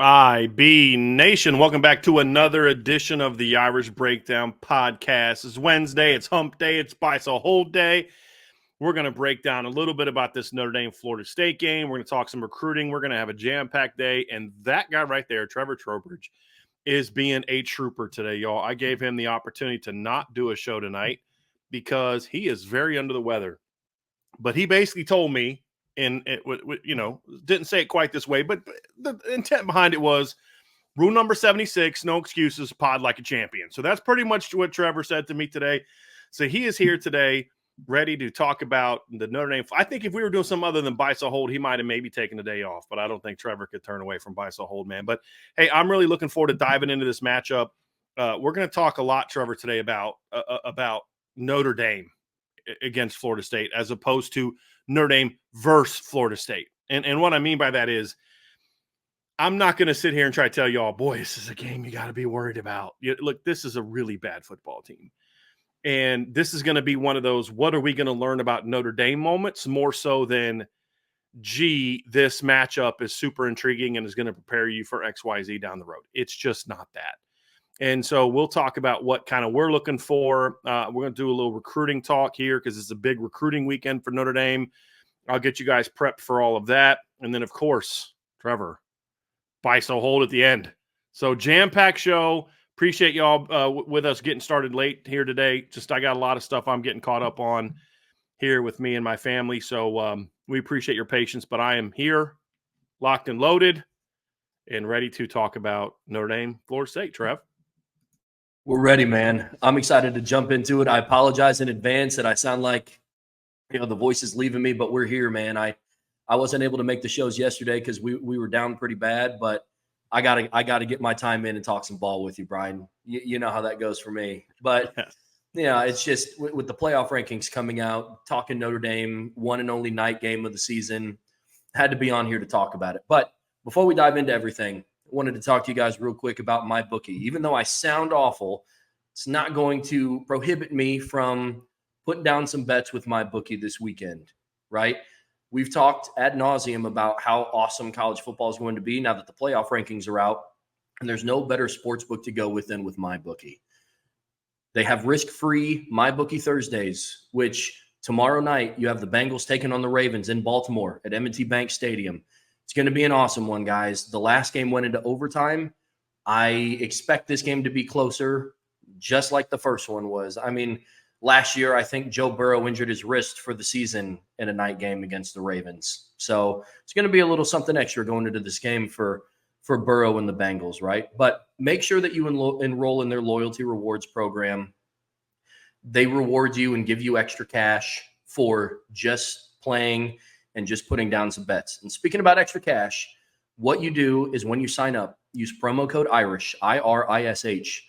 IB Nation, welcome back to another edition of the Irish Breakdown Podcast. It's Wednesday, it's hump day, it's Buy So Hold day. We're going to break down a little bit about this Notre Dame Florida State game. We're going to talk some recruiting. We're going to have a jam-packed day. And that guy right there, Trevor Trowbridge, is being a trooper today, y'all. I gave him the opportunity to not do a show tonight because he is very under the weather. But he basically told me, and it didn't say it quite this way, but the intent behind it was rule number 76, no excuses, pod like a champion. So that's pretty much what Trevor said to me today. So he is here today, ready to talk about the Notre Dame. I think if we were doing something other than buy so hold, he might have maybe taken the day off, but I don't think Trevor could turn away from buy so hold, man. But hey, I'm really looking forward to diving into this matchup. We're going to talk a lot, Trevor, today about Notre Dame against Florida State as opposed to Notre Dame versus Florida State. And what I mean by that is I'm not going to sit here and try to tell y'all, boy, this is a game you got to be worried about. Look, this is a really bad football team. And this is going to be one of those, what are we going to learn about Notre Dame moments, more so than, gee, this matchup is super intriguing and is going to prepare you for XYZ down the road. It's just not that. And so we'll talk about what kind of we're looking for. We're going to do a little recruiting talk here because it's a big recruiting weekend for Notre Dame. I'll get you guys prepped for all of that. And then, of course, Trevor, buy so hold at the end. So jam-packed show. Appreciate y'all with us getting started late here today. I got a lot of stuff I'm getting caught up on here with me and my family. So we appreciate your patience, but I am here, locked and loaded, and ready to talk about Notre Dame, Florida State. Trev? We're ready, man. I'm excited to jump into it. I apologize in advance that I sound like, the voice is leaving me, but we're here, man. I wasn't able to make the shows yesterday because we were down pretty bad, but I gotta get my time in and talk some ball with you, Brian. You know how that goes for me. But it's just with the playoff rankings coming out, talking Notre Dame, one and only night game of the season, had to be on here to talk about it. But before we dive into everything, wanted to talk to you guys real quick about my bookie. Even though I sound awful, it's not going to prohibit me from putting down some bets with my bookie this weekend, right? We've talked ad nauseum about how awesome college football is going to be now that the playoff rankings are out, and there's no better sports book to go with than with my bookie. They have risk-free My Bookie Thursdays, which tomorrow night you have the Bengals taking on the Ravens in Baltimore at M&T Bank Stadium. It's going to be an awesome one, guys. The last game went into overtime. I expect this game to be closer, just like the first one was. I mean, last year, I think Joe Burrow injured his wrist for the season in a night game against the Ravens. So it's going to be a little something extra going into this game for Burrow and the Bengals, right? But make sure that you enroll in their loyalty rewards program. They reward you and give you extra cash for just playing and just putting down some bets. And speaking about extra cash, what you do is when you sign up, use promo code IRISH, IRISH,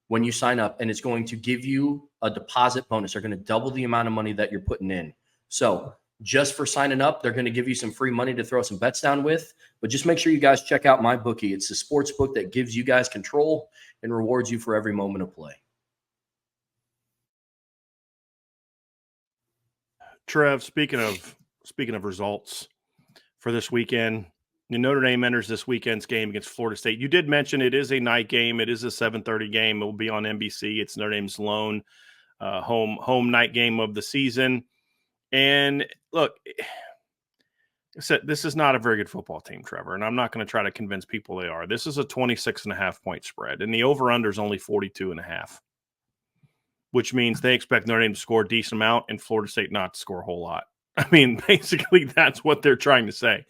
when you sign up, and it's going to give you a deposit bonus. They're going to double the amount of money that you're putting in. So just for signing up, they're going to give you some free money to throw some bets down with. But just make sure you guys check out my bookie. It's a sports book that gives you guys control and rewards you for every moment of play. Trev, speaking of results for this weekend, Notre Dame enters this weekend's game against Florida State. You did mention it is a night game. It is a 7:30 game. It will be on NBC. It's Notre Dame's lone home night game of the season. And look, this is not a very good football team, Trevor, and I'm not going to try to convince people they are. This is a 26.5 point spread, and the over-under is only 42.5, which means they expect Notre Dame to score a decent amount and Florida State not to score a whole lot. I mean, basically, that's what they're trying to say.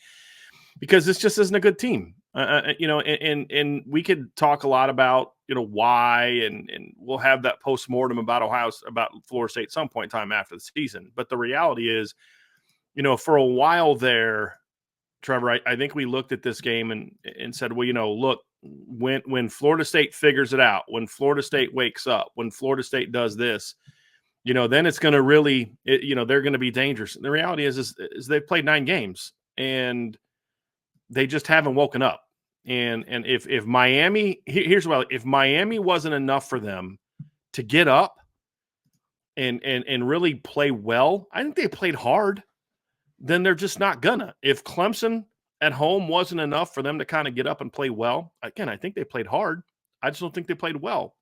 Because this just isn't a good team, and we could talk a lot about, why, and we'll have that postmortem about Florida State at some point in time after the season. But the reality is, for a while there, Trevor, I think we looked at this game and said, well, look, when Florida State figures it out, when Florida State wakes up, when Florida State does this, then it's going to really, they're going to be dangerous. And the reality is they've played 9 games and they just haven't woken up. And if Miami, here's what, if Miami wasn't enough for them to get up and really play well, I think they played hard, then they're just not gonna. If Clemson at home wasn't enough for them to kind of get up and play well. Again, I think they played hard. I just don't think they played well.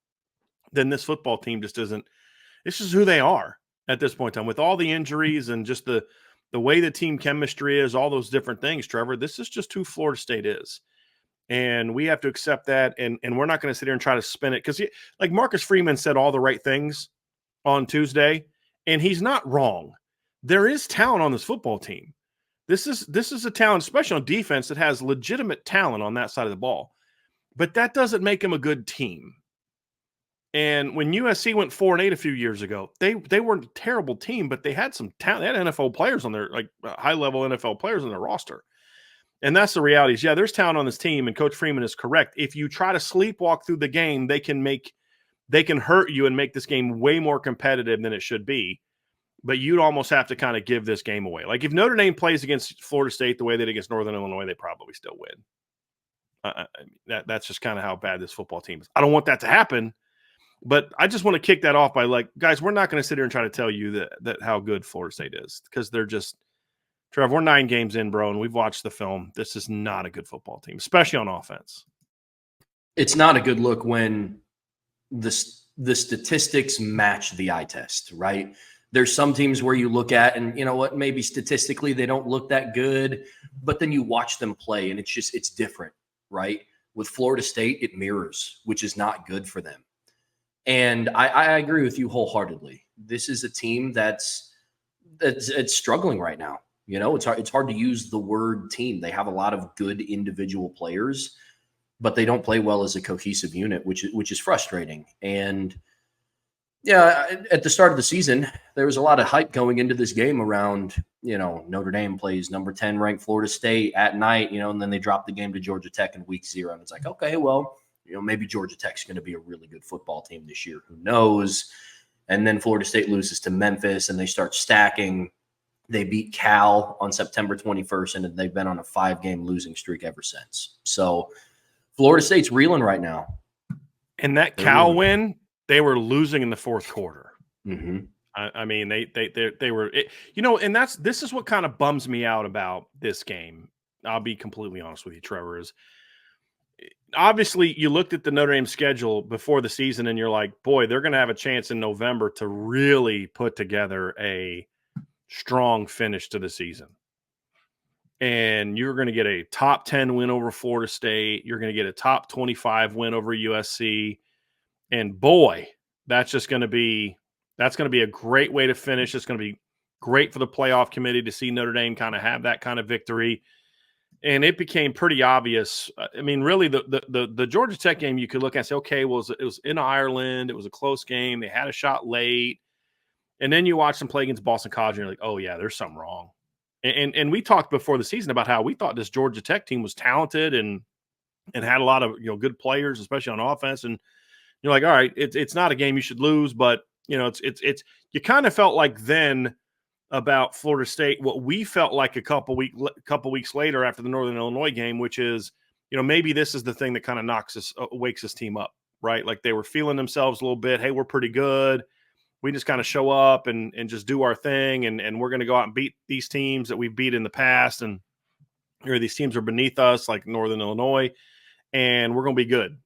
Then this football team just isn't. This is who they are at this point in time with all the injuries and just the way the team chemistry is, all those different things, Trevor. This is just who Florida State is. And we have to accept that. And we're not going to sit here and try to spin it because, like Marcus Freeman said all the right things on Tuesday, and he's not wrong. There is talent on this football team. This is a talent, especially on defense, that has legitimate talent on that side of the ball. But that doesn't make them a good team. And when USC went 4-8 a few years ago, they weren't a terrible team, but they had some talent. They had NFL players on their high-level NFL players on their roster. And that's the reality is, yeah, there's talent on this team, and Coach Freeman is correct. If you try to sleepwalk through the game, they can hurt you and make this game way more competitive than it should be. But you'd almost have to kind of give this game away. Like if Notre Dame plays against Florida State the way they did against Northern Illinois, they probably still win. That's just kind of how bad this football team is. I don't want that to happen, but I just want to kick that off by guys, we're not going to sit here and try to tell you that how good Florida State is because they're just – Trev, we're 9 games in, bro, and we've watched the film. This is not a good football team, especially on offense. It's not a good look when the statistics match the eye test, right? There's some teams where you look at and you know what, maybe statistically they don't look that good, but then you watch them play and it's different, right? With Florida State, it mirrors, which is not good for them. And I agree with you wholeheartedly. This is a team that's struggling right now. You know, it's hard to use the word team. They have a lot of good individual players, but they don't play well as a cohesive unit, which is frustrating. And yeah, at the start of the season, there was a lot of hype going into this game around, you know, Notre Dame plays number 10 ranked Florida State at night, you know, and then they drop the game to Georgia Tech in week 0. And it's like, okay, well, you know, maybe Georgia Tech's going to be a really good football team this year. Who knows? And then Florida State loses to Memphis and they start stacking. They beat Cal on September 21st, and they've been on a 5-game losing streak ever since. So Florida State's reeling right now. And that Cal win, they were losing in the fourth quarter. Mm-hmm. I mean, they were, you know, and this is what kind of bums me out about this game. I'll be completely honest with you, Trevor, is obviously you looked at the Notre Dame schedule before the season and you're like, boy, they're going to have a chance in November to really put together a strong finish to the season. And you're going to get a top 10 win over Florida State. You're going to get a top 25 win over USC. And boy, that's going to be a great way to finish. It's going to be great for the playoff committee to see Notre Dame kind of have that kind of victory. And it became pretty obvious. I mean, really, the Georgia Tech game, you could look at and say, okay, well, it was in Ireland. It was a close game. They had a shot late. And then you watch them play against Boston College, and you're like, oh, yeah, there's something wrong. And we talked before the season about how we thought this Georgia Tech team was talented and had a lot of, you know, good players, especially on offense. And you're like, all right, it's not a game you should lose, but, you know, it's you kind of felt like then about Florida State what we felt like a couple weeks later after the Northern Illinois game, which is, you know, maybe this is the thing that kind of wakes this team up, right? Like they were feeling themselves a little bit. Hey, we're pretty good. We just kind of show up and just do our thing, and we're going to go out and beat these teams that we've beat in the past, and these teams are beneath us, like Northern Illinois, and we're going to be good.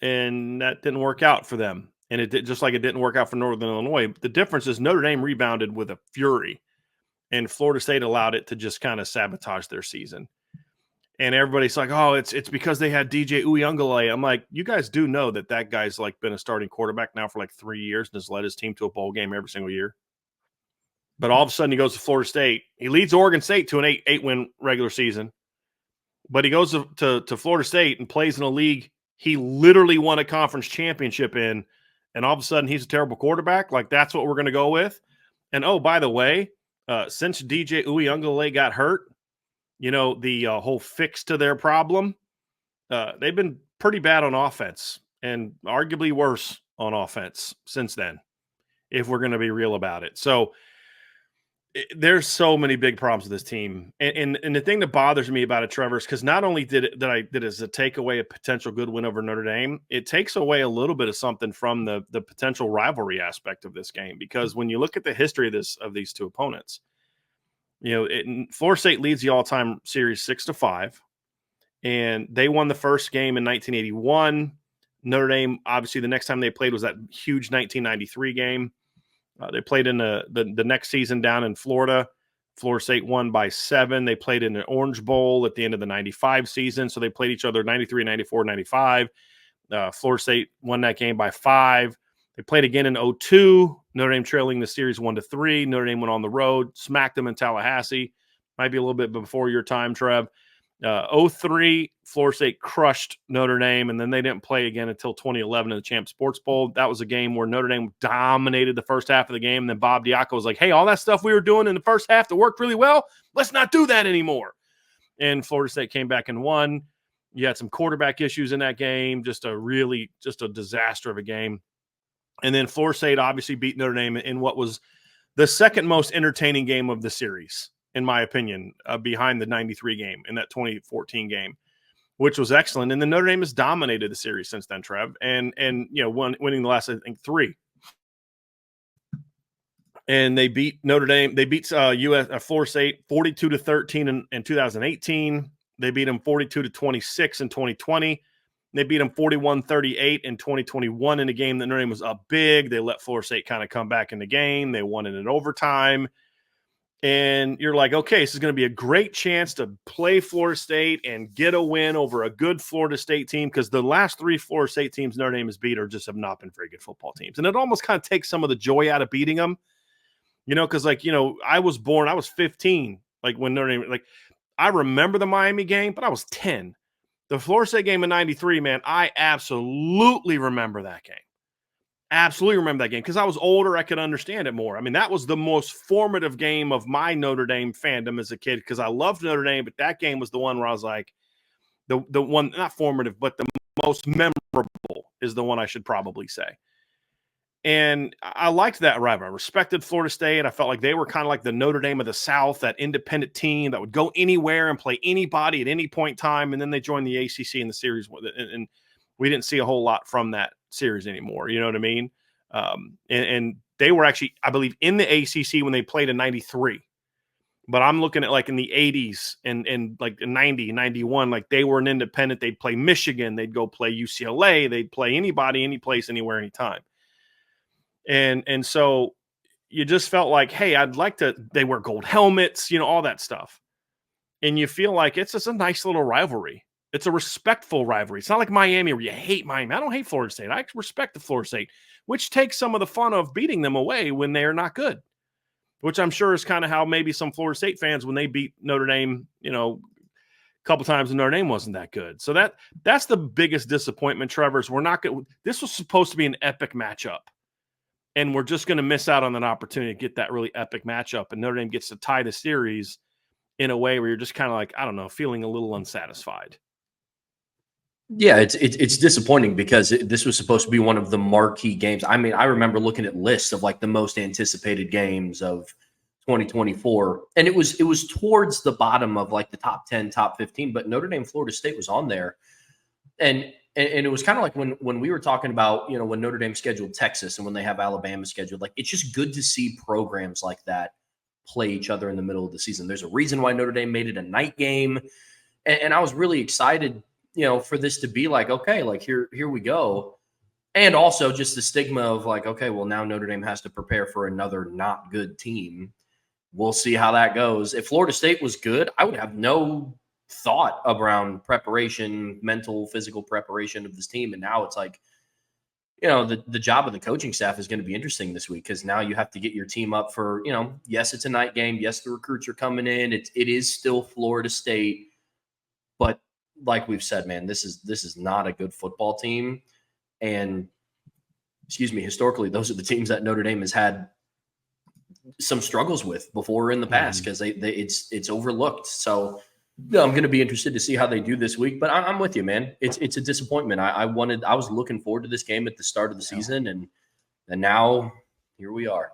And that didn't work out for them, and it did, just like it didn't work out for Northern Illinois. The difference is Notre Dame rebounded with a fury, and Florida State allowed it to just kind of sabotage their season. And everybody's like, oh, it's because they had DJ Uyunglele. I'm like, you guys do know that guy's like been a starting quarterback now for like 3 years and has led his team to a bowl game every single year. But all of a sudden he goes to Florida State. He leads Oregon State to an 8-win regular season. But he goes to Florida State and plays in a league he literally won a conference championship in. And all of a sudden he's a terrible quarterback. Like that's what we're going to go with. And oh, by the way, since DJ Uyunglele got hurt, you know, the whole fix to their problem, they've been pretty bad on offense and arguably worse on offense since then, if we're going to be real about it. So there's so many big problems with this team. And the thing that bothers me about it, Trevor, is because not only did it as a takeaway a potential good win over Notre Dame, it takes away a little bit of something from the potential rivalry aspect of this game. Because when you look at the history of these two opponents, Florida State leads the all-time series 6-5, and they won the first game in 1981. Notre Dame, obviously, the next time they played was that huge 1993 game. They played in the next season down in Florida. Florida State won by 7. They played in an Orange Bowl at the end of the 95 season, so they played each other 93, 94, 95. Florida State won that game by 5. They played again in 02. Notre Dame trailing the series 1-3. Notre Dame went on the road, smacked them in Tallahassee. Might be a little bit before your time, Trev. 03, Florida State crushed Notre Dame, and then they didn't play again until 2011 in the Champ Sports Bowl. That was a game where Notre Dame dominated the first half of the game, and then Bob Diaco was like, hey, all that stuff we were doing in the first half that worked really well, let's not do that anymore. And Florida State came back and won. You had some quarterback issues in that game, just a disaster of a game. And then Florida State obviously beat Notre Dame in what was the second most entertaining game of the series, in my opinion, behind the 93 game in that 2014 game, which was excellent. And then Notre Dame has dominated the series since then, Trev, and winning the last, I think, 3. And they beat Notre Dame. They beat Florida State 42-13 in 2018. They beat them 42-26 in 2020. They beat them 41-38 in 2021 in a game that Notre Dame was up big. They let Florida State kind of come back in the game. They won it in overtime. And you're like, okay, this is going to be a great chance to play Florida State and get a win over a good Florida State team, because the last 3 Florida State teams Notre Dame has beat have not been very good football teams. And it almost kind of takes some of the joy out of beating them, because I was 15, like when Notre Dame, I remember the Miami game, but I was 10. The Florida State game in 93, man, I absolutely remember that game. Absolutely remember that game because I was older. I could understand it more. I mean, that was the most formative game of my Notre Dame fandom as a kid because I loved Notre Dame, but that game was the one where I was like, the one, not formative, but the most memorable is the one I should probably say. And I liked that rivalry. I respected Florida State. I felt like they were kind of like the Notre Dame of the South, that independent team that would go anywhere and play anybody at any point in time. And then they joined the ACC in the series with it. And we didn't see a whole lot from that series anymore. You know what I mean? And they were actually, I believe, in the ACC when they played in 93. But I'm looking at like in the 80s and like in 90, 91, like they were an independent. They'd play Michigan. They'd go play UCLA. They'd play anybody, any place, anywhere, anytime. And so you just felt like, hey, I'd like to, they wear gold helmets, all that stuff. And you feel like it's just a nice little rivalry. It's a respectful rivalry. It's not like Miami where you hate Miami. I don't hate Florida State. I respect the Florida State, which takes some of the fun of beating them away when they're not good, which I'm sure is kind of how maybe some Florida State fans, when they beat Notre Dame, a couple times, and Notre Dame wasn't that good. So that's the biggest disappointment, Trevor, is we're not good. This was supposed to be an epic matchup. And we're just going to miss out on an opportunity to get that really epic matchup. And Notre Dame gets to tie the series in a way where you're just kind of like, I don't know, feeling a little unsatisfied. Yeah, it's disappointing because this was supposed to be one of the marquee games. I mean, I remember looking at lists of like the most anticipated games of 2024, and it was towards the bottom of like the top 10, top 15. But Notre Dame, Florida State was on there, and it was kind of like when we were talking about, when Notre Dame scheduled Texas and when they have Alabama scheduled, like it's just good to see programs like that play each other in the middle of the season. There's a reason why Notre Dame made it a night game. And I was really excited, for this to be like, okay, like here we go. And also just the stigma of like, okay, well now Notre Dame has to prepare for another not good team. We'll see how that goes. If Florida State was good, I would have no thought around preparation, mental, physical preparation of this team. And now it's like, the job of the coaching staff is going to be interesting this week because now you have to get your team up for, yes, it's a night game. Yes, the recruits are coming in. It is still Florida State. But like we've said, man, this is not a good football team. And historically, those are the teams that Notre Dame has had some struggles with before in the past because it's overlooked. So I'm going to be interested to see how they do this week, but I'm with you, man. It's a disappointment. I was looking forward to this game at the start of the season, and now here we are.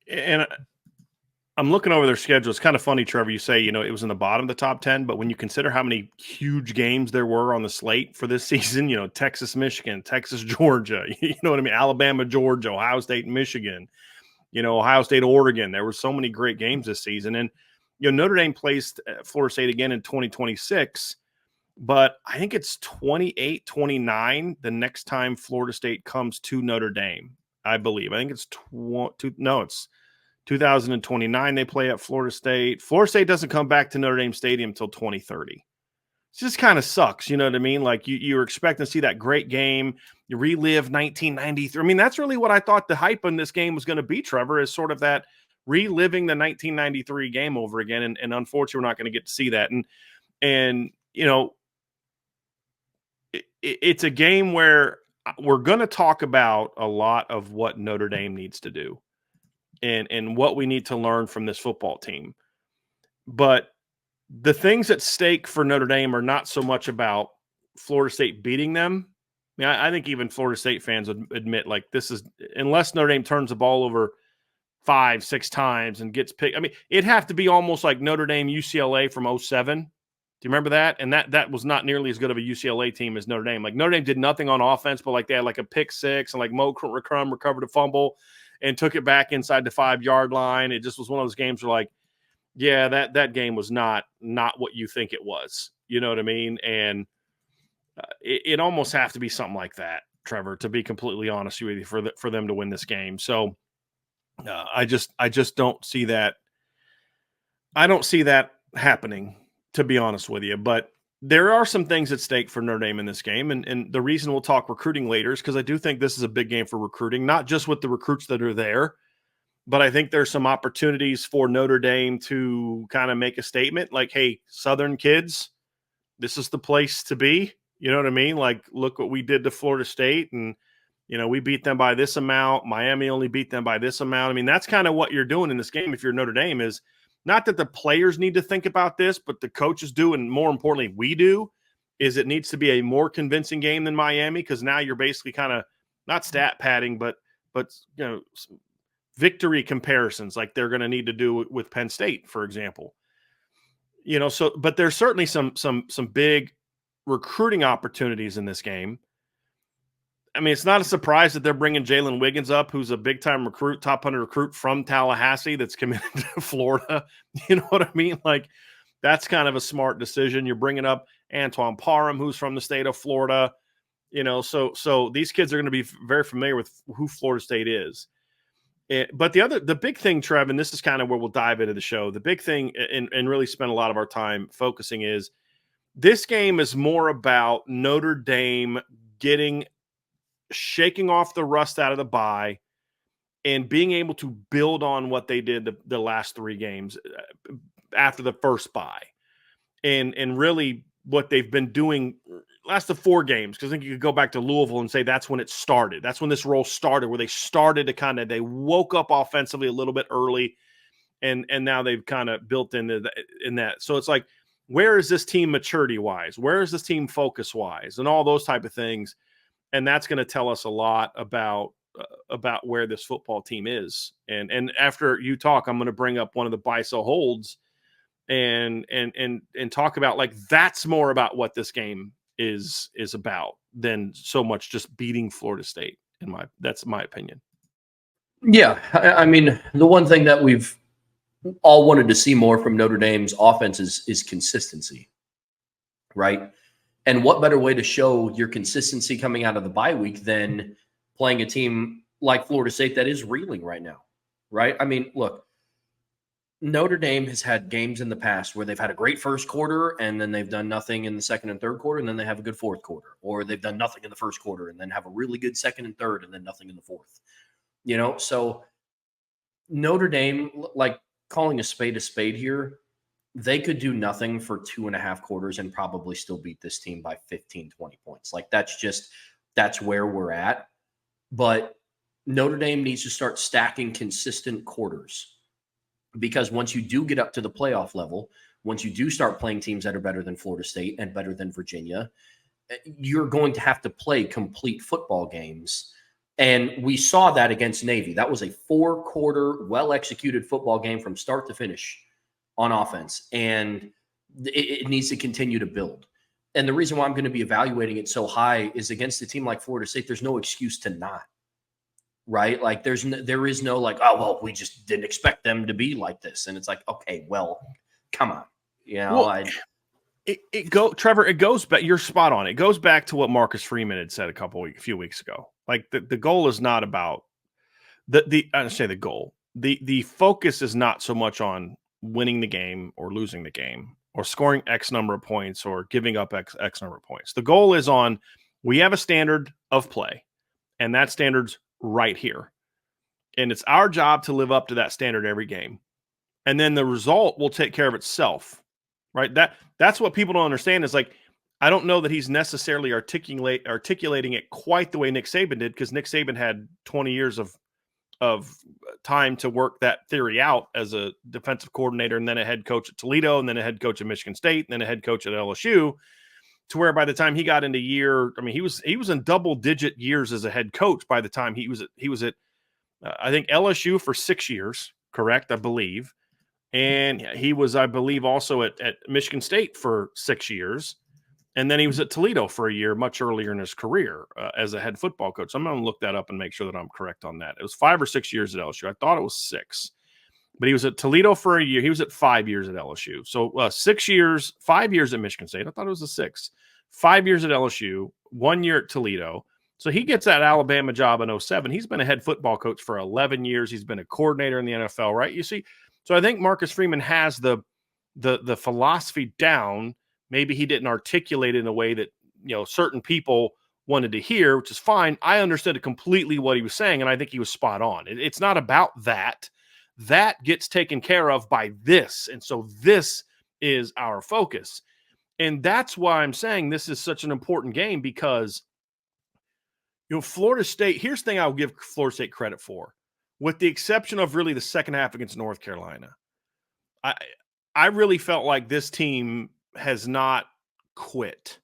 And I'm looking over their schedule. It's kind of funny, Trevor. You say, it was in the bottom of the top 10, but when you consider how many huge games there were on the slate for this season, Texas, Michigan, Texas, Georgia, you know what I mean? Alabama, Georgia, Ohio State, Michigan. Ohio State, Oregon. There were so many great games this season. And, Notre Dame plays Florida State again in 2026, but I think it's 28-29 the next time Florida State comes to Notre Dame, I believe. I think it's 2029 they play at Florida State. Florida State doesn't come back to Notre Dame Stadium until 2030. It just kind of sucks, you know what I mean? Like you were expecting to see that great game. You relive 1993. I mean, that's really what I thought the hype in this game was going to be, Trevor, is sort of that reliving the 1993 game over again. And unfortunately, we're not going to get to see that. And it's a game where we're going to talk about a lot of what Notre Dame needs to do and what we need to learn from this football team. But the things at stake for Notre Dame are not so much about Florida State beating them. I mean, I think even Florida State fans would admit, like, this is, unless Notre Dame turns the ball over 5-6 times and gets picked. I mean, it'd have to be almost like Notre Dame UCLA from 2007. Do you remember that? And that was not nearly as good of a UCLA team as Notre Dame. Like, Notre Dame did nothing on offense, but like they had like a pick six and like Mo Crum recovered a fumble and took it back inside the 5-yard line. It just was one of those games where, like, yeah, that game was not what you think it was. You know what I mean? And it almost have to be something like that, Trevor, to be completely honest with you, for them to win this game. So I just don't see that. I don't see that happening, to be honest with you. But there are some things at stake for Notre Dame in this game. And the reason we'll talk recruiting later is because I do think this is a big game for recruiting, not just with the recruits that are there, but I think there's some opportunities for Notre Dame to kind of make a statement like, hey, Southern kids, this is the place to be. You know what I mean? Like, look what we did to Florida State, and, we beat them by this amount. Miami only beat them by this amount. I mean, that's kind of what you're doing in this game if you're Notre Dame, is not that the players need to think about this, but the coaches do, and more importantly, we do, is it needs to be a more convincing game than Miami, because now you're basically kind of not stat padding, but victory comparisons like they're going to need to do with Penn State, for example. But there's certainly some big recruiting opportunities in this game. I mean, it's not a surprise that they're bringing Jalen Wiggins up, who's a big-time recruit, top 100 recruit from Tallahassee that's committed to Florida. You know what I mean? Like, that's kind of a smart decision. You're bringing up Antoine Parham, who's from the state of Florida. So these kids are going to be very familiar with who Florida State is. But the big thing, Trev, and this is kind of where we'll dive into the show, the big thing and really spend a lot of our time focusing is this game is more about Notre Dame shaking off the rust out of the bye and being able to build on what they did the last 3 games after the first bye. And really what they've been doing last of 4 games, because I think you could go back to Louisville and say that's when it started. That's when this role started, where they started to they woke up offensively a little bit early, and now they've kind of built in that. So it's like, where is this team maturity-wise? Where is this team focus-wise? And all those type of things. And that's going to tell us a lot about where this football team is. And after you talk, I'm going to bring up one of the BISO holds and talk about, like, that's more about what this game is about than so much just beating Florida State. That's my opinion. Yeah. I mean, the one thing that we've all wanted to see more from Notre Dame's offense is consistency, right? And what better way to show your consistency coming out of the bye week than playing a team like Florida State that is reeling right now, right? I mean, look, Notre Dame has had games in the past where they've had a great first quarter and then they've done nothing in the second and third quarter, and then they have a good fourth quarter, or they've done nothing in the first quarter and then have a really good second and third and then nothing in the fourth. So Notre Dame, like, calling a spade here, they could do nothing for 2.5 quarters and probably still beat this team by 15, 20 points. Like, that's where we're at. But Notre Dame needs to start stacking consistent quarters, because once you do get up to the playoff level, once you do start playing teams that are better than Florida State and better than Virginia, you're going to have to play complete football games. And we saw that against Navy. That was a 4-quarter, well-executed football game from start to finish on offense. And it needs to continue to build. And the reason why I'm going to be evaluating it so high is against a team like Florida State, there's no excuse to not. right? Like there is no like, oh, well, we just didn't expect them to be like this. And it's like, okay, well, come on. Well, Trevor, it goes back. You're spot on. It goes back to what Marcus Freeman had said a few weeks ago. Like the goal is not about I say the goal. The focus is not so much on winning the game or losing the game or scoring X number of points or giving up X number of points. The goal is on, we have a standard of play, and that standard's right here. And it's our job to live up to that standard every game. And then the result will take care of itself, right? That's what people don't understand is like, I don't know that he's necessarily articulating it quite the way Nick Saban did, because Nick Saban had 20 years of time to work that theory out as a defensive coordinator, and then a head coach at Toledo, and then a head coach at Michigan State, and then a head coach at LSU, to where by the time he got into he was in double-digit years as a head coach by the time he was at I think LSU for 6 years, correct, I believe. And he was, I believe, also at Michigan State for 6 years. And then he was at Toledo for a year much earlier in his career as a head football coach. So I'm going to look that up and make sure that I'm correct on that. It was 5 or 6 years at LSU. I thought it was 6. But he was at Toledo for a year. He was at 5 years at LSU. So 6 years, 5 years at Michigan State. I thought it was a 6. 5 years at LSU, 1 year at Toledo. So he gets that Alabama job in 2007. He's been a head football coach for 11 years. He's been a coordinator in the NFL, right? You see, so I think Marcus Freeman has the philosophy down. Maybe he didn't articulate it in a way that, certain people wanted to hear, which is fine. I understood completely what he was saying, and I think he was spot on. It's not about that. That gets taken care of by this. And so this is our focus. And that's why I'm saying this is such an important game, because Florida State, here's the thing I'll give Florida State credit for, with the exception of really the second half against North Carolina. I really felt like this team has not quit.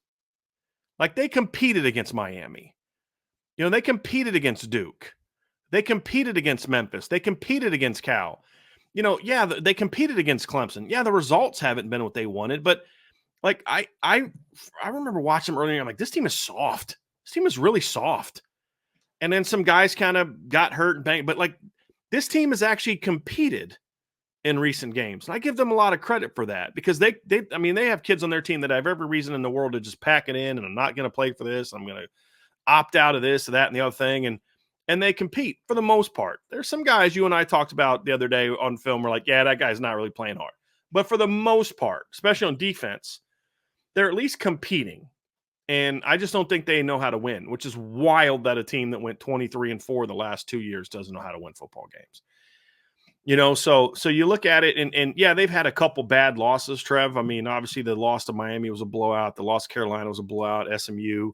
Like, they competed against Miami. They competed against Duke. They competed against Memphis. They competed against Cal. They competed against Clemson. Yeah, the results haven't been what they wanted, but like I remember watching them earlier. I'm like, this team is soft. This team is really soft. And then some guys kind of got hurt and banged, but like, this team has actually competed in recent games. And I give them a lot of credit for that, because they have kids on their team that have every reason in the world to just pack it in, and I'm not going to play for this. I'm going to opt out of this or that and the other thing. And they compete for the most part. There's some guys you and I talked about the other day on film. We're like, yeah, that guy's not really playing hard. But for the most part, especially on defense, they're at least competing. And I just don't think they know how to win, which is wild that a team that went 23-4 the last 2 years doesn't know how to win football games. So you look at it, and yeah, they've had a couple bad losses, Trev. I mean, obviously the loss to Miami was a blowout. The loss to Carolina was a blowout. SMU.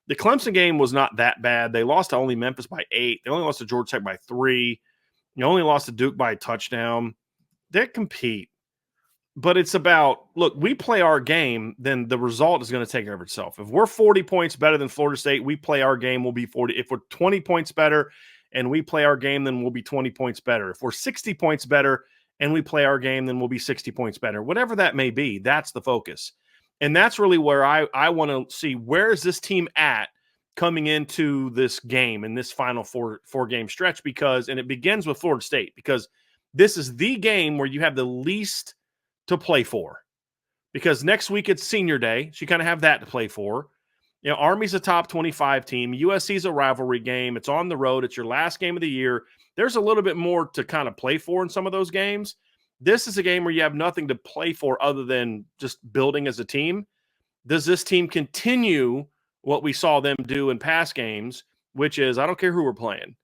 The Clemson game was not that bad. They lost to only Memphis by 8. They only lost to Georgia Tech by 3. You only lost to Duke by a touchdown. They compete. But it's about, look, we play our game, then the result is going to take care of itself. If we're 40 points better than Florida State, we play our game, we'll be 40. If we're 20 points better and we play our game, then we'll be 20 points better. If we're 60 points better and we play our game, then we'll be 60 points better. Whatever that may be, that's the focus. And that's really where I want to see, where is this team at coming into this game, in this final four-game stretch, and it begins with Florida State, because this is the game where you have the least to play for, because next week it's senior day. So you kind of have that to play for. Army's a top 25 team. USC's a rivalry game. It's on the road. It's your last game of the year. There's a little bit more to kind of play for in some of those games. This is a game where you have nothing to play for other than just building as a team. Does this team continue what we saw them do in past games, which is, I don't care who we're playing.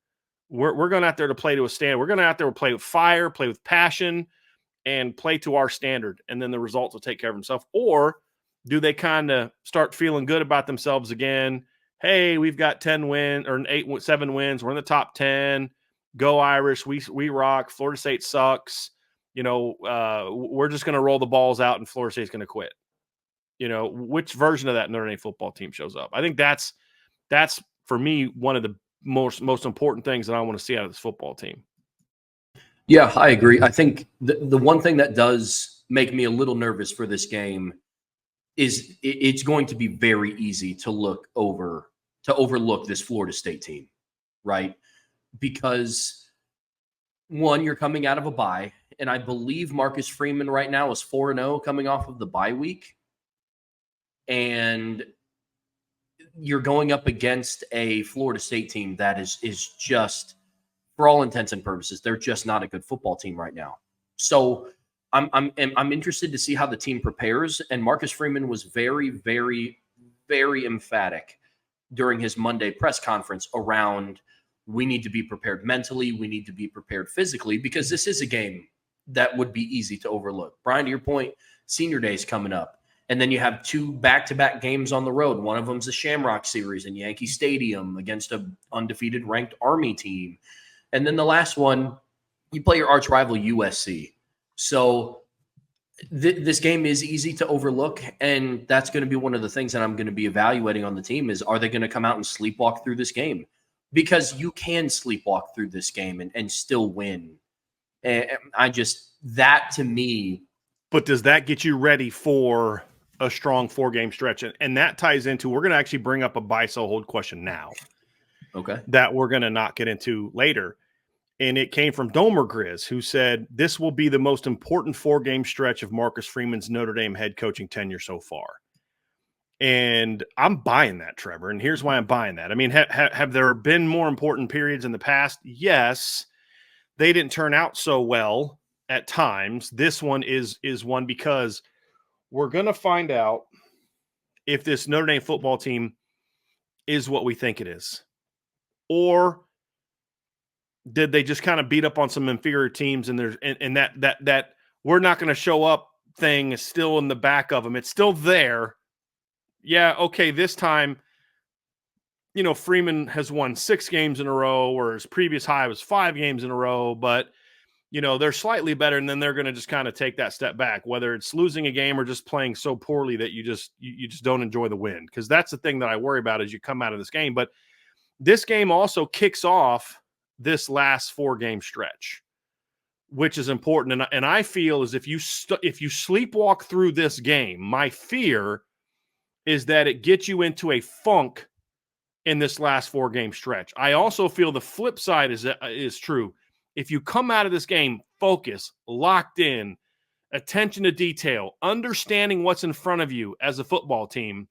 We're going out there to play to a stand. We're going out there to play with fire, play with passion, and play to our standard, and then the results will take care of themselves? Or do they kind of start feeling good about themselves again? Hey, we've got 10 wins or 7 wins. We're in the top 10. Go Irish. We rock. Florida State sucks. We're just going to roll the balls out and Florida State's going to quit. Which version of that Notre Dame football team shows up? I think that's for me one of the most important things that I want to see out of this football team. Yeah, I agree. I think the one thing that does make me a little nervous for this game is it's going to be very easy to overlook this Florida State team, right? because one, you're coming out of a bye, and I believe Marcus Freeman right now is 4-0 coming off of the bye week. And you're going up against a Florida State team that is just, for all intents and purposes, they're just not a good football team right now. So I'm interested to see how the team prepares. And Marcus Freeman was very, very, very emphatic during his Monday press conference around, we need to be prepared mentally, we need to be prepared physically, because this is a game that would be easy to overlook. Bryan, to your point, Senior Day is coming up. And then you have 2 back-to-back games on the road. One of them is a Shamrock Series in Yankee Stadium against an undefeated ranked Army team. And then the last one, you play your arch rival USC. So this game is easy to overlook, and that's going to be one of the things that I'm going to be evaluating on the team is, are they going to come out and sleepwalk through this game? Because you can sleepwalk through this game and still win. And that to me. But does that get you ready for a strong 4-game stretch? And that ties into, we're going to actually bring up a buy, sell, hold question now. Okay. That we're going to not get into later. And it came from Domer Grizz, who said, this will be the most important 4-game stretch of Marcus Freeman's Notre Dame head coaching tenure so far. And I'm buying that, Trevor. And here's why I'm buying that. I mean, have there been more important periods in the past? Yes. They didn't turn out so well at times. This one is one, because we're going to find out if this Notre Dame football team is what we think it is. Or did they just kind of beat up on some inferior teams, and that we're not going to show up thing is still in the back of them. It's still there. Yeah, okay, this time, Freeman has won 6 games in a row, or his previous high was 5 games in a row, but, they're slightly better, and then they're going to just kind of take that step back, whether it's losing a game or just playing so poorly that you just don't enjoy the win, because that's the thing that I worry about as you come out of this game. But this game also kicks off this last 4-game stretch, which is important. And I feel as if you sleepwalk through this game, my fear is that it gets you into a funk in this last 4-game stretch. I also feel the flip side is true. If you come out of this game focused, locked in, attention to detail, understanding what's in front of you as a football team,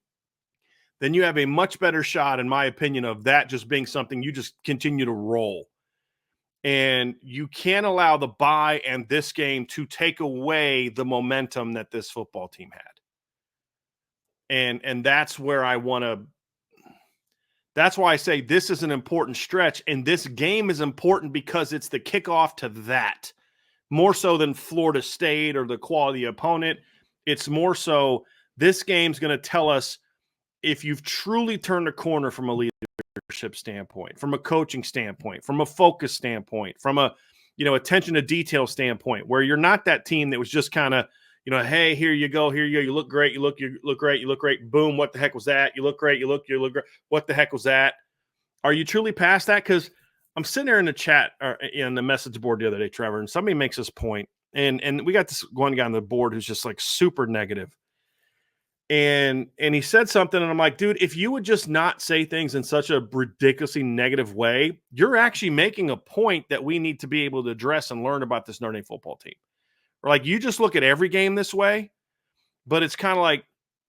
then you have a much better shot, in my opinion, of that just being something you just continue to roll. And you can't allow the bye and this game to take away the momentum that this football team had. And that's where I want to – that's why I say this is an important stretch, and this game is important because it's the kickoff to that. More so than Florida State or the quality opponent. It's more so this game's going to tell us if you've truly turned a corner from a leadership standpoint, from a coaching standpoint, from a focus standpoint, from a attention to detail standpoint, where you're not that team that was just kind of, hey, here you go, you look great, you look great, boom, what the heck was that? You look great, you look great, what the heck was that? Are you truly past that? Because I'm sitting there in the chat or in the message board the other day, Trevor, and somebody makes this point, and we got this one guy on the board who's just like super negative. And he said something, and I'm like, dude, if you would just not say things in such a ridiculously negative way, you're actually making a point that we need to be able to address and learn about this Notre Dame football team. Or like, you just look at every game this way, but it's kind of like,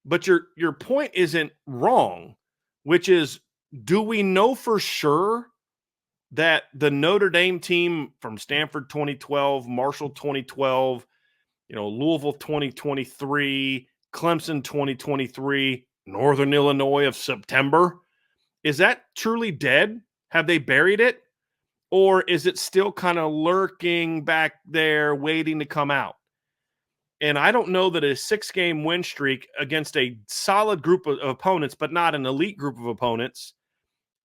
but your point isn't wrong, which is, do we know for sure that the Notre Dame team from Stanford 2012, Marshall 2012, Louisville 2023, Clemson 2023, Northern Illinois of September, is that truly dead? Have they buried it? Or is it still kind of lurking back there waiting to come out? And I don't know that a 6-game win streak against a solid group of opponents, but not an elite group of opponents,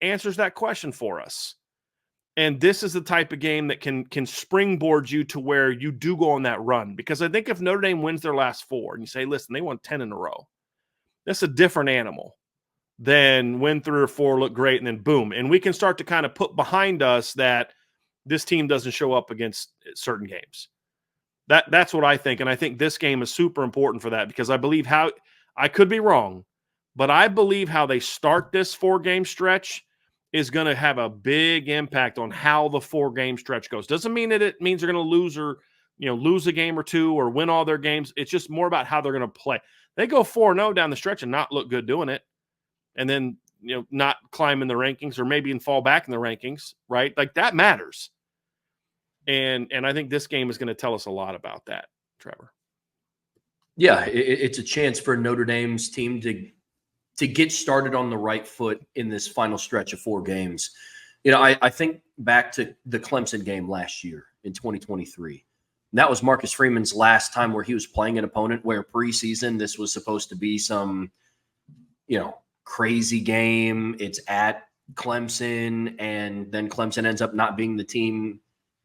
answers that question for us. And this is the type of game that can springboard you to where you do go on that run. Because I think if Notre Dame wins their last 4 and you say, listen, they won 10 in a row, that's a different animal than win 3 or 4, look great, and then boom. And we can start to kind of put behind us that this team doesn't show up against certain games. That's what I think. And I think this game is super important for that, because I believe I could be wrong, but I believe how they start this 4-game stretch is going to have a big impact on how the 4-game stretch goes. Doesn't mean that it means they're going to lose or, lose a game or two or win all their games. It's just more about how they're going to play. They go 4-0 down the stretch and not look good doing it. And then, not climb in the rankings or maybe even fall back in the rankings, right? Like that matters. And I think this game is going to tell us a lot about that, Trevor. Yeah, it's a chance for Notre Dame's team to get started on the right foot in this final stretch of 4 games. I think back to the Clemson game last year in 2023. And that was Marcus Freeman's last time where he was playing an opponent where preseason this was supposed to be some, crazy game. It's at Clemson, and then Clemson ends up not being the team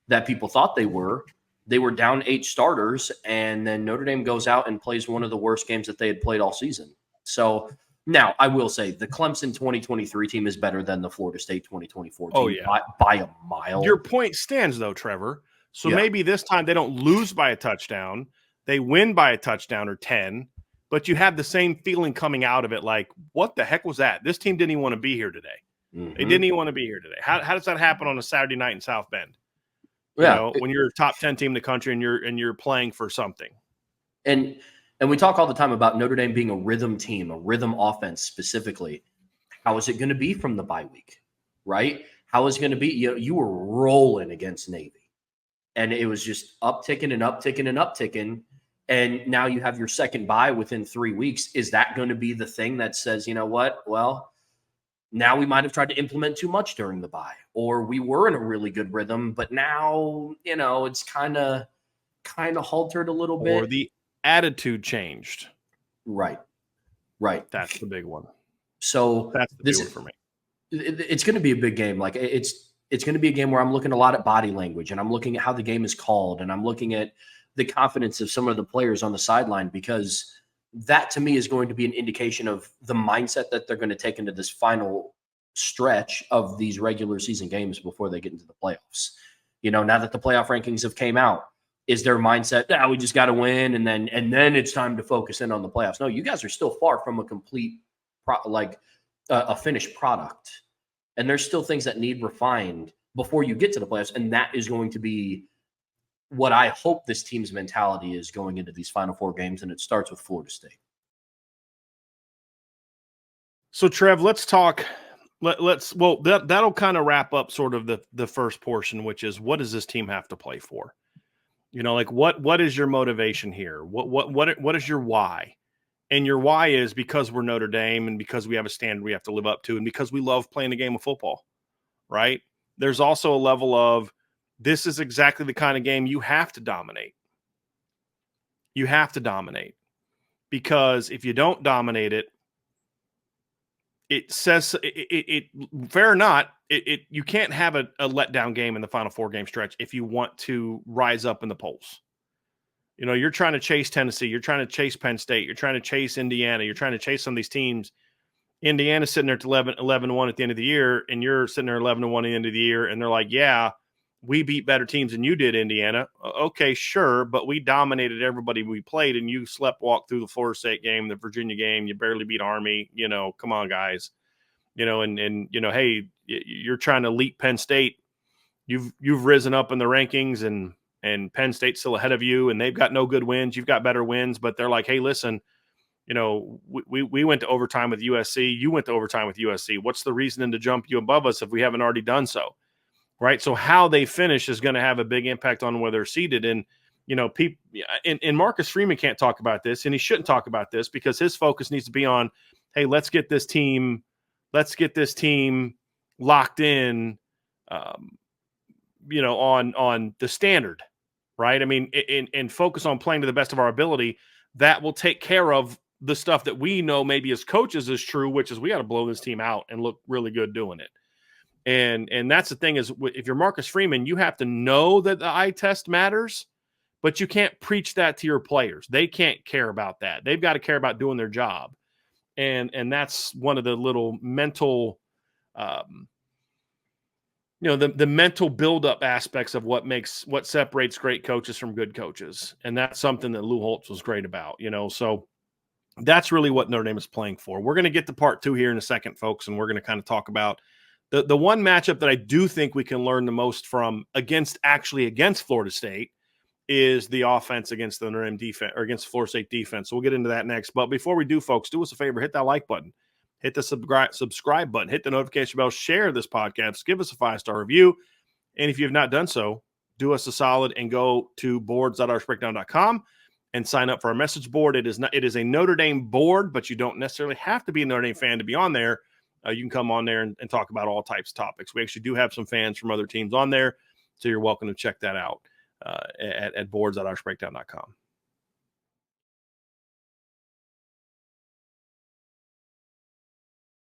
that people thought they were. They were down 8 starters, and then Notre Dame goes out and plays one of the worst games that they had played all season. So now I will say the Clemson 2023 team is better than the Florida State 2024 team by a mile. Your point stands, though, Trevor. So maybe this time they don't lose by a touchdown. They win by a touchdown or 10, but you have the same feeling coming out of it like, what the heck was that? This team didn't even want to be here today. Mm-hmm. They didn't even want to be here today. How does that happen on a Saturday night in South Bend? When you're a top 10 team in the country and you're playing for something. And we talk all the time about Notre Dame being a rhythm team, a rhythm offense specifically. How is it going to be from the bye week, right? How is it going to be? You were rolling against Navy, and it was just upticking and upticking and upticking. And now you have your second bye within 3 weeks. Is that going to be the thing that says, you know what? Well, now we might have tried to implement too much during the bye, or we were in a really good rhythm, but now, it's kind of haltered a little bit. Or the attitude changed. Right. That's the big one. So that's the big one for me. It's going to be a big game. Like it's going to be a game where I'm looking a lot at body language, and I'm looking at how the game is called, and I'm looking at the confidence of some of the players on the sideline, because that to me is going to be an indication of the mindset that they're going to take into this final stretch of these regular season games before they get into the playoffs. Now that the playoff rankings have came out, is their mindset, we just got to win, and then it's time to focus in on the playoffs? No, you guys are still far from a complete a finished product, and there's still things that need refined before you get to the playoffs, and that is going to be what I hope this team's mentality is going into these final 4 games, and it starts with Florida State. So, Trev, let's talk. That'll kind of wrap up sort of the first portion, which is, what does this team have to play for? What is your motivation here? What is your why? And your why is because we're Notre Dame and because we have a standard we have to live up to and because we love playing the game of football, right? There's also a level of, this is exactly the kind of game you have to dominate. You have to dominate, because if you don't dominate it, it says fair or not, you can't have a letdown game in the final 4-game stretch if you want to rise up in the polls. You're trying to chase Tennessee, you're trying to chase Penn State, you're trying to chase Indiana, you're trying to chase some of these teams. Indiana's sitting there at 11-1 at the end of the year, and you're sitting there 11-1 at the end of the year, and they're like, yeah, we beat better teams than you did, Indiana. Okay, sure, but we dominated everybody we played, and you sleptwalked through the Florida State game, the Virginia game. You barely beat Army. Come on, guys. Hey, you're trying to leap Penn State. You've risen up in the rankings, and Penn State's still ahead of you, and they've got no good wins. You've got better wins, but they're like, hey, listen, we went to overtime with USC. You went to overtime with USC. What's the reason to jump you above us if we haven't already done so? Right. So how they finish is going to have a big impact on where they're seated. And, people and Marcus Freeman can't talk about this, and he shouldn't talk about this, because his focus needs to be on, hey, let's get this team locked in, on the standard. Right. I mean, and focus on playing to the best of our ability. That will take care of the stuff that we know maybe as coaches is true, which is we got to blow this team out and look really good doing it. And that's the thing, is if you're Marcus Freeman, you have to know that the eye test matters, but you can't preach that to your players. They can't care about that. They've got to care about doing their job. And that's one of the little mental, the mental buildup aspects of what separates great coaches from good coaches. And that's something that Lou Holtz was great about, so that's really what Notre Dame is playing for. We're going to get to part 2 here in a second, folks, and we're going to kind of talk about The one matchup that I do think we can learn the most from against Florida State is the offense against the Notre Dame defense or against Florida State defense. So we'll get into that next. But before we do, folks, do us a favor, hit that like button, hit the subscribe button, hit the notification bell, share this podcast, give us a 5-star review. And if you have not done so, do us a solid and go to boards.irishbreakdown.com and sign up for our message board. It is a Notre Dame board, but you don't necessarily have to be a Notre Dame fan to be on there. You can come on there and talk about all types of topics. We actually do have some fans from other teams on there, so you're welcome to check that out at boards.irishbreakdown.com.